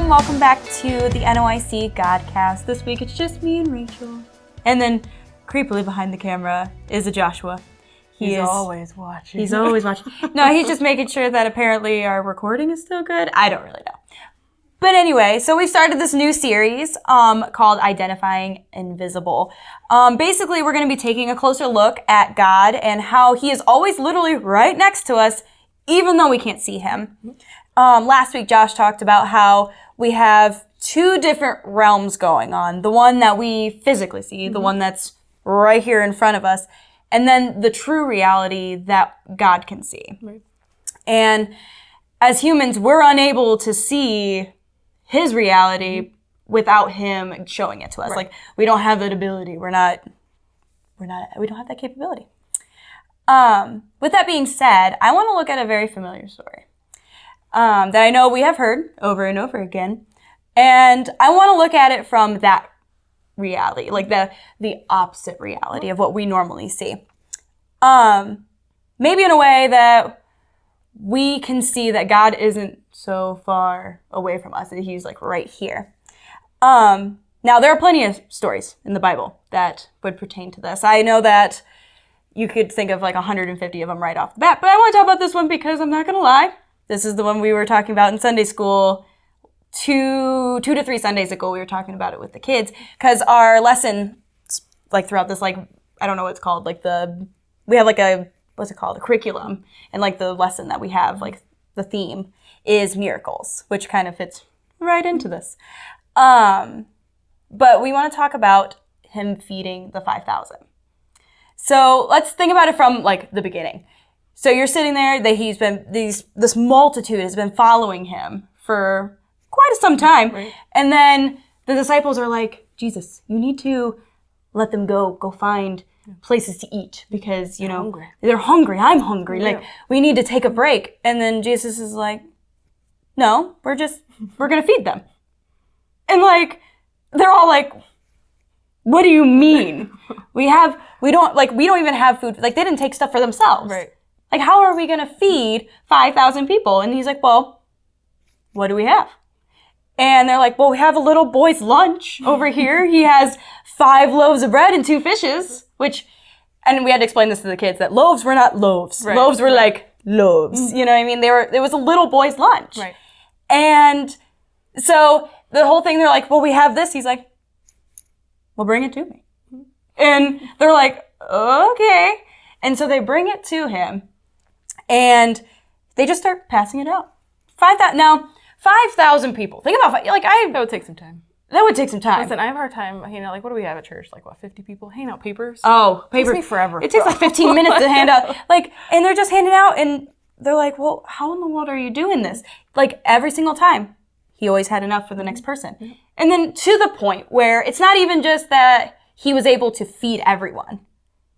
welcome back to the NOIC Godcast. This week it's just me and Rachel. And then, creepily behind the camera is a Joshua. He's always watching. He's always watching. No, he's just making sure that apparently our recording is still good. I don't really know. But anyway, so we've started this new series called Identifying Invisible. Basically, we're going to be taking a closer look at God and how he is always literally right next to us, even though we can't see him. Last week, Josh talked about how we have two different realms going on. The one that we physically see, the one that's right here in front of us, and then the true reality that God can see. Right. And as humans, we're unable to see his reality without him showing it to us. Right. Like, we don't have that ability. We don't have that capability. With that being said, I want to look at a very familiar story that I know we have heard over and over again. And I want to look at it from that reality, like the opposite reality of what we normally see. Maybe in a way that we can see that God isn't so far away from us, that he's like right here. Now, there are plenty of stories in the Bible that would pertain to this. I know that you could think of like 150 of them right off the bat, but I want to talk about this one because I'm not going to lie. This is the one we were talking about in Sunday school. Two to three Sundays ago, we were talking about it with the kids because our lesson, like throughout this, like, I don't know what it's called, like we have like a curriculum, and like the lesson that we have, like the theme is miracles, which kind of fits right into this. But we want to talk about him feeding the 5,000. So let's think about it from like the beginning. So you're sitting there, this multitude has been following him for quite some time. Right. And then the disciples are like, Jesus, you need to let them go find places to eat because, you know, they're hungry. I'm hungry. Yeah. Like, we need to take a break. And then Jesus is like, no, we're going to feed them. And like, they're all like, what do you mean? We don't even have food. Like, they didn't take stuff for themselves. Right. Like, how are we going to feed 5,000 people? And he's like, well, what do we have? And they're like, well, we have a little boy's lunch over here. He has 5 loaves of bread and 2 fishes, and we had to explain this to the kids, that loaves were not loaves. Right. Loaves were like loaves. You know what I mean? It was a little boy's lunch. Right. And so the whole thing, they're like, well, we have this. He's like, well, bring it to me. And they're like, okay. And so they bring it to him, and they just start passing it out. 5,000 people. Think about That would take some time. That would take some time. Listen, I have a hard time, like, what do we have at church? Like, 50 people? Handing out papers? Oh, paper. It takes me forever. It takes like 15 minutes to hand out. Like, and they're just handing out, and they're like, well, how in the world are you doing this? Like, every single time, he always had enough for the next person. Mm-hmm. And then to the point where it's not even just that he was able to feed everyone.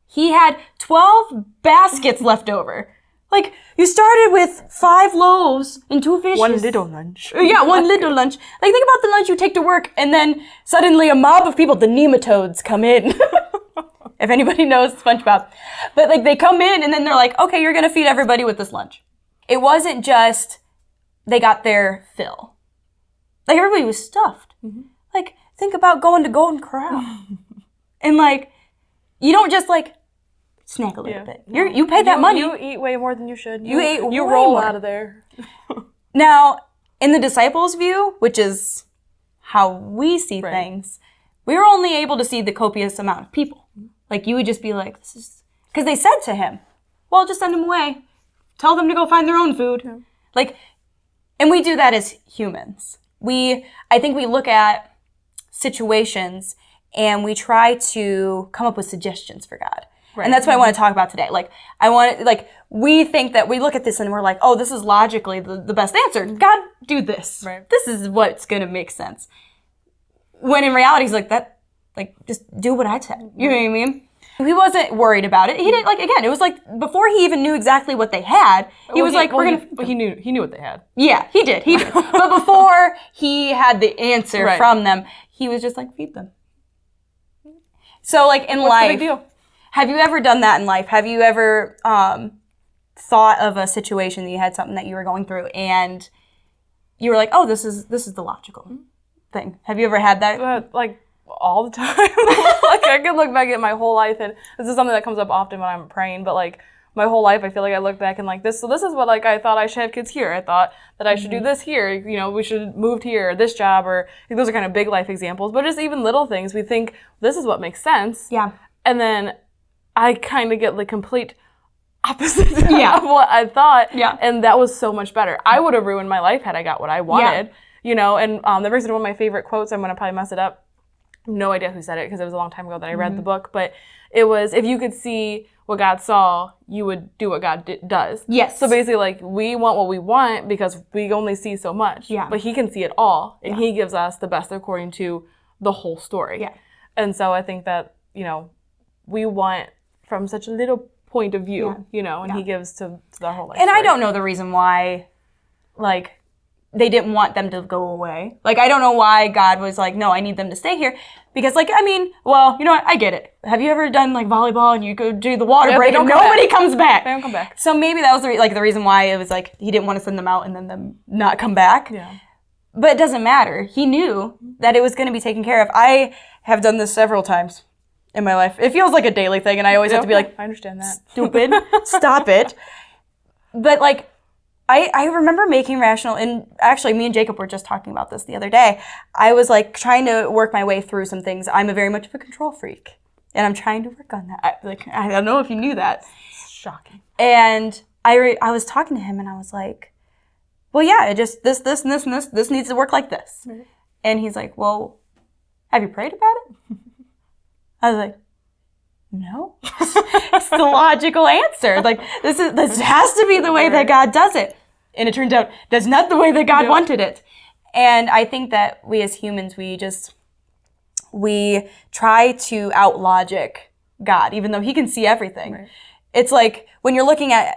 He had 12 baskets left over. Like, you started with 5 loaves and 2 fishes. One little lunch. Yeah, one little lunch. Like, think about the lunch you take to work, and then suddenly a mob of people, the nematodes, come in. If anybody knows SpongeBob. But, like, they come in, and then they're like, okay, you're going to feed everybody with this lunch. It wasn't just they got their fill. Like, everybody was stuffed. Mm-hmm. Like, think about going to Golden Corral. And, like, you don't just, like, snack a little bit. You paid that money. You eat way more than you should. You roll more out of there. Now, in the disciples' view, which is how we see things, we were only able to see the copious amount of people. Like, you would just be like, this is... Because they said to him, well, just send them away. Tell them to go find their own food. Yeah. Like, and we do that as humans. I think we look at situations and we try to come up with suggestions for God. Right. And that's what I want to talk about today. Like, we think that we look at this and we're like, oh, this is logically the best answer. God, do this. Right. This is what's going to make sense. When in reality, he's like, just do what I said. You know what I mean? He wasn't worried about it. He didn't, again, it was like, before he even knew exactly what they had, he was like, he knew what they had. Yeah, he did. But before he had the answer from them, he was just like, feed them. So, like, in life. What's the big deal? Have you ever done that in life? Have you ever thought of a situation that you had something that you were going through and you were like, oh, this is the logical thing. Have you ever had that? Like all the time. Like I can look back at my whole life, and this is something that comes up often when I'm praying, but like my whole life, I feel like I look back and like this. So this is what like I thought I should have kids here. I thought that I should do this here. You know, we should move here, or this job, or like, those are kind of big life examples. But just even little things, we think this is what makes sense. Yeah. And then I kind of get the complete opposite Yeah. of what I thought. Yeah. And that was so much better. I would have ruined my life had I got what I wanted. You know, and that brings me to one of my favorite quotes. I'm going to probably mess it up. No idea who said it because it was a long time ago that I read the book. But it was, if you could see what God saw, you would do what God does. Yes. So basically, like, we want what we want because we only see so much. Yeah. But he can see it all. And he gives us the best according to the whole story. Yeah. And so I think that, you know, we want from such a little point of view, you know, and he gives to the whole life. And story. I don't know the reason why, like, they didn't want them to go away. Like, I don't know why God was like, no, I need them to stay here. Because, like, I mean, well, you know what? I get it. Have you ever done, like, volleyball and you go do the water break and nobody comes back? They don't come back. So maybe that was, the reason why it was, like, he didn't want to send them out and then them not come back. Yeah. But it doesn't matter. He knew that it was going to be taken care of. I have done this several times in my life. It feels like a daily thing, and I always have to be like, I understand that. stupid, stop it. But, like, I remember making rational, and actually me and Jacob were just talking about this the other day. I was like trying to work my way through some things. I'm a very much of a control freak, and I'm trying to work on that. I don't know if you knew that. Shocking. And I was talking to him, and I was like, well, yeah, it just this and this and this needs to work like this. Right. And he's like, well, have you prayed about it? I was like, no. It's the logical answer. Like, this has to be the way that God does it. And it turns out that's not the way that God wanted it. And I think that we as humans, we try to out-logic God, even though he can see everything. Right. It's like when you're looking at,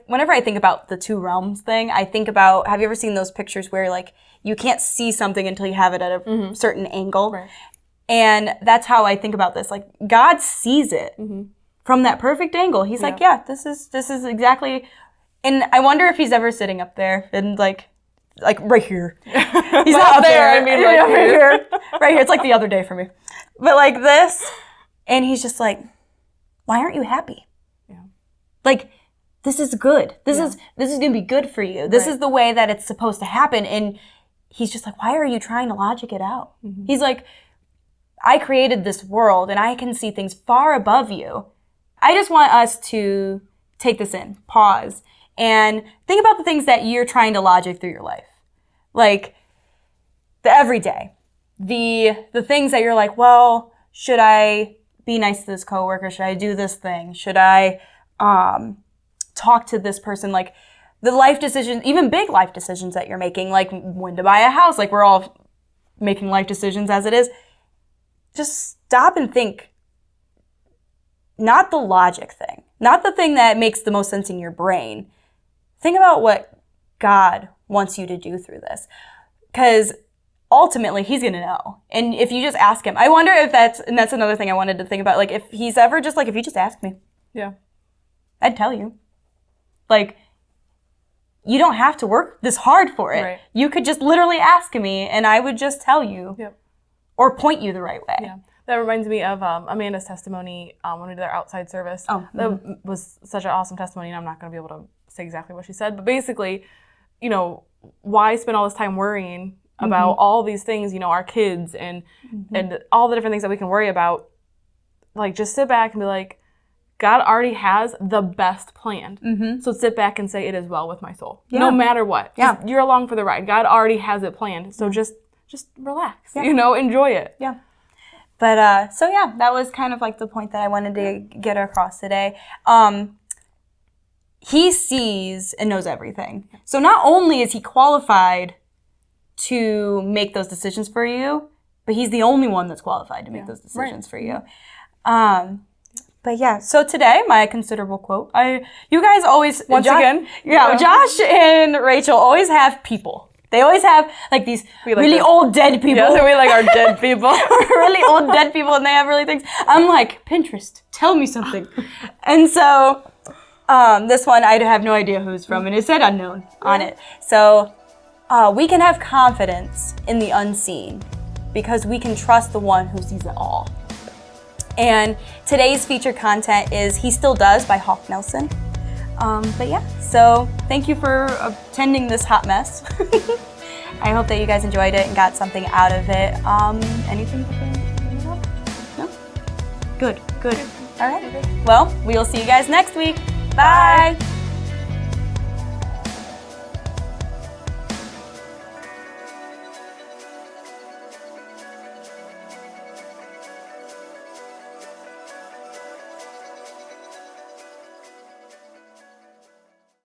whenever I think about the two realms thing, I think about, have you ever seen those pictures where like you can't see something until you have it at a certain angle? Right. And that's how I think about this. Like, God sees it from that perfect angle. He's like, yeah, this is exactly. And I wonder if he's ever sitting up there and like right here. He's not up there. I mean, right here. Right here. It's like the other day for me. But like this, and he's just like, why aren't you happy? Yeah. Like, this is good. This is going to be good for you. This is the way that it's supposed to happen. And he's just like, why are you trying to logic it out? He's like, I created this world and I can see things far above you. I just want us to take this in, pause, and think about the things that you're trying to logic through your life. Like the everyday, the things that you're like, well, should I be nice to this coworker? Should I do this thing? Should I talk to this person? Like the life decisions, even big life decisions that you're making, like when to buy a house, like we're all making life decisions as it is. Just stop and think, not the logic thing, not the thing that makes the most sense in your brain. Think about what God wants you to do through this. Because ultimately, he's going to know. And if you just ask him, I wonder if that's another thing I wanted to think about. Like, if he's ever just like, if you just ask me, I'd tell you. Like, you don't have to work this hard for it. Right. You could just literally ask me, and I would just tell you. Yep. Or point you the right way. Yeah. That reminds me of Amanda's testimony when we did our outside service. Oh, that was such an awesome testimony, and I'm not going to be able to say exactly what she said. But basically, you know, why spend all this time worrying about all these things, you know, our kids and all the different things that we can worry about? Like, just sit back and be like, God already has the best planned. So sit back and say, it is well with my soul. Yeah. No matter what. Yeah. You're along for the ride. God already has it planned. So just relax, you know, enjoy it. Yeah. But, so yeah, that was kind of like the point that I wanted to get across today. He sees and knows everything. So not only is he qualified to make those decisions for you, but he's the only one that's qualified to make those decisions for you. But yeah, so today, my considerable quote, you guys always, Josh and Rachel always have people. They always have like these really old dead people. Yeah, so we like our dead people. Really old dead people, and they have really things. I'm like, Pinterest, tell me something. And so this one, I have no idea who's from, and it said unknown on it. So we can have confidence in the unseen because we can trust the one who sees it all. And today's featured content is He Still Does by Hawk Nelson. But yeah, so thank you for attending this hot mess. I hope that you guys enjoyed it and got something out of it. Anything to up? No? Good. All right. Well, we'll see you guys next week. Bye.